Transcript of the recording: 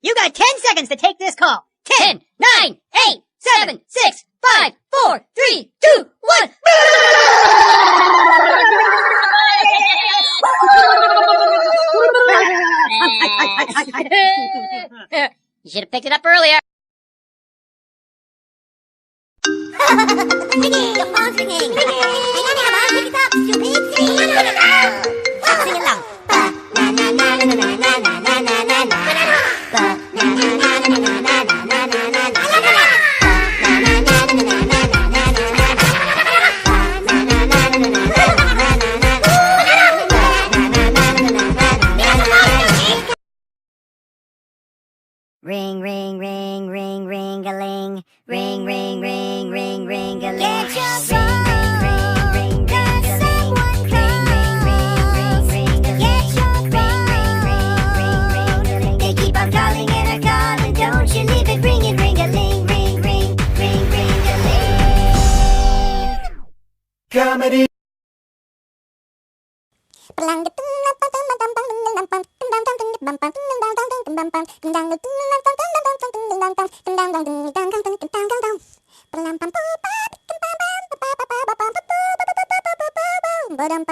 You got 10 seconds to take this call. 10, 9, 8, 7, 6, 5, 4, 3, 2, 1. You should have picked it up earlier. Your phone's ringing. Hang on, Emma. Pick it up, stupid. Sing along. Na na na na na na na na na na na. Na na na na na na na na na na na. Ring, ring, ring, ring, ring-a-ling. Ring, ring, ring, ring, ring-a-ling. Get your phone, ring, ring, ring, ring, someone calls. Get your phone. They keep on calling and calling, don't you leave it ringing, ring-a-ling, ring, ring, ring, ring-a-ling. Comedy. Ba-dum